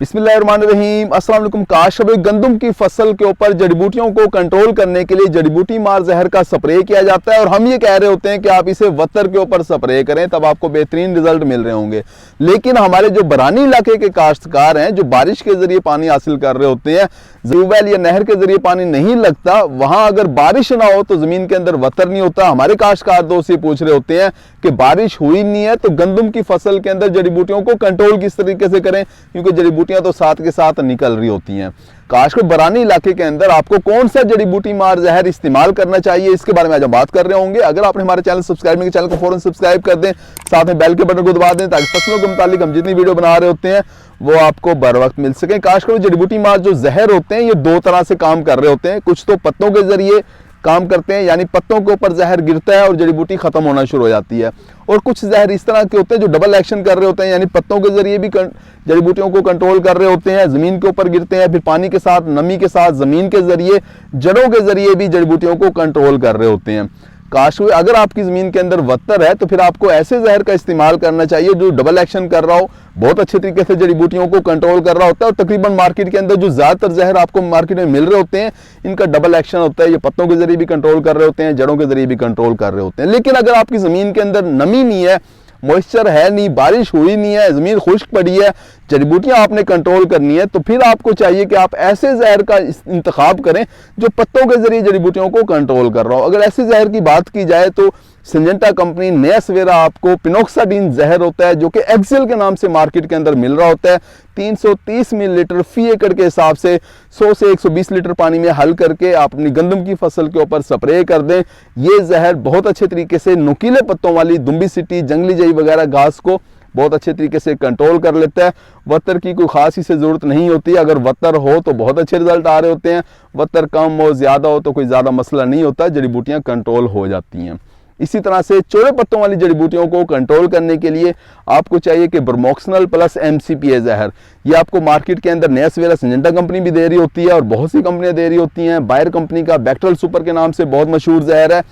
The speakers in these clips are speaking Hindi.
बिस्मिल्लाहिर्रहमानिर्रहीम। अस्सलाम वालेकुम। काश अब गंदम की फसल के ऊपर जड़ी बूटियों को कंट्रोल करने के लिए जड़ी बूटी मार जहर का स्प्रे किया जाता है और हम ये कह रहे होते हैं कि आप इसे वत्तर के ऊपर स्प्रे करें, तब आपको बेहतरीन रिजल्ट मिल रहे होंगे। लेकिन हमारे जो बरानी इलाके के काश्तकार हैं, जो बारिश के जरिए पानी हासिल कर रहे होते हैं, ट्यूबवेल या नहर के जरिए पानी नहीं लगता, वहां अगर बारिश ना हो तो जमीन के अंदर वत्तर नहीं होता। हमारे काश्तकार दोस्त ये पूछ रहे होते हैं कि बारिश हुई नहीं है तो गंदम की फसल के अंदर जड़ी बूटियों को कंट्रोल किस तरीके से करें, क्योंकि जड़ी बूटियां तो साथ के साथ निकल रही होती हैं। काश को बरानी इलाके के अंदर आपको कौन सा जड़ी बूटी मार जहर इस्तेमाल करना चाहिए, इसके बारे में आज हम बात कर रहे होंगे। अगर आपने हमारे चैनल सब्सक्राइब नहीं किया, चैनल को फौरन सब्सक्राइब कर दें, साथ में बेल के बटन को दबा दें ताकि फसलों के मुतालिक हम जितनी वीडियो बना रहे होते हैं वो आपको बर वक्त मिल सके। काश को जड़ी बूटी मार जो जहर होते हैं ये दो तरह से काम कर रहे होते हैं। कुछ तो पत्तों के जरिए काम करते हैं, यानी पत्तों के ऊपर जहर गिरता है और जड़ी बूटी खत्म होना शुरू हो जाती है। और कुछ जहर इस तरह के होते हैं जो डबल एक्शन कर रहे होते हैं, यानी पत्तों के जरिए भी जड़ी बूटियों को कंट्रोल कर रहे होते हैं, जमीन के ऊपर गिरते हैं, फिर पानी के साथ, नमी के साथ, जमीन के जरिए, जड़ों के जरिए भी जड़ी बूटियों को कंट्रोल कर रहे होते हैं। काश अगर आपकी जमीन के अंदर वत्तर है तो फिर आपको ऐसे जहर का इस्तेमाल करना चाहिए जो डबल एक्शन कर रहा हो, बहुत अच्छे तरीके से जड़ी बूटियों को कंट्रोल कर रहा होता है। और तकरीबन मार्केट के अंदर जो ज्यादातर जहर आपको मार्केट में मिल रहे होते हैं इनका डबल एक्शन होता है। ये पत्तों के जरिए भी कंट्रोल कर रहे होते हैं, जड़ों के जरिए भी कंट्रोल कर रहे होते हैं। लेकिन अगर आपकी जमीन के अंदर नमी नहीं है, मॉइस्चर है नहीं, बारिश हुई नहीं है, जमीन खुश्क पड़ी है, जड़ी बूटियां आपने कंट्रोल करनी है, तो फिर आपको चाहिए कि आप ऐसे जहर का इंतखाब करें जो पत्तों के जरिए जड़ी बूटियों को कंट्रोल कर रहा हो। अगर ऐसे जहर की बात की जाए तो सिंजेंटा कंपनी नया सवेरा आपको पिनोक्साडीन जहर होता है जो कि एक्सेल के नाम से मार्केट के अंदर मिल रहा होता है। 330 मिलीलीटर फी एकड़ के हिसाब से 100 से 120 लीटर पानी में हल करके आप अपनी गंदम की फसल के ऊपर स्प्रे कर दें। ये जहर बहुत अच्छे तरीके से नुकीले पत्तों वाली दुम्बी सिटी, जंगली जई वगैरह घास को बहुत अच्छे तरीके से कंट्रोल कर लेता है। वत्तर की कोई खास इसे जरूरत नहीं होती। अगर वत्तर हो तो बहुत अच्छे रिजल्ट आ रहे होते हैं, वत्तर कम हो, ज्यादा हो तो कोई ज्यादा मसला नहीं होता, जड़ी बूटियां कंट्रोल हो जाती हैं। इसी तरह से चौड़े पत्तों वाली जड़ी बूटियों को कंट्रोल करने के लिए आपको चाहिए कि ब्रोमोक्सिनल प्लस MCPA जहर, ये आपको मार्केट के अंदर नया सवेरा सिंजेंटा कंपनी भी दे रही होती है और बहुत सी कंपनियां दे रही होती हैं। बायर कंपनी का बैक्ट्रल सुपर के नाम से बहुत मशहूर जहर है।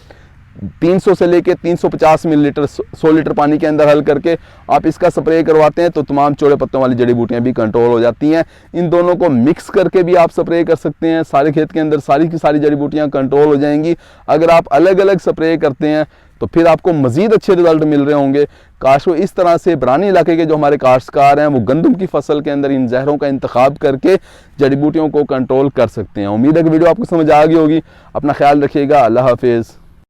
300 से लेके 350 मिलीलीटर 100 लीटर पानी के अंदर हल करके आप इसका स्प्रे करवाते हैं तो तमाम चौड़े पत्तों वाली जड़ी बूटियां भी कंट्रोल हो जाती हैं। इन दोनों को मिक्स करके भी आप स्प्रे कर सकते हैं, सारे खेत के अंदर सारी की सारी जड़ी बूटियां कंट्रोल हो जाएंगी। अगर आप अलग अलग स्प्रे करते हैं तो फिर आपको मजीद अच्छे रिजल्ट मिल रहे होंगे। काश इस तरह से बरानी इलाके के जो हमारे काश्तकार हैं वो गंदम की फसल के अंदर इन जहरों का इंतखाब करके जड़ी बूटियों को कंट्रोल कर सकते हैं। उम्मीद है कि वीडियो आपको समझ आ गई होगी। अपना ख्याल रखिएगा। अल्लाह हाफिज़।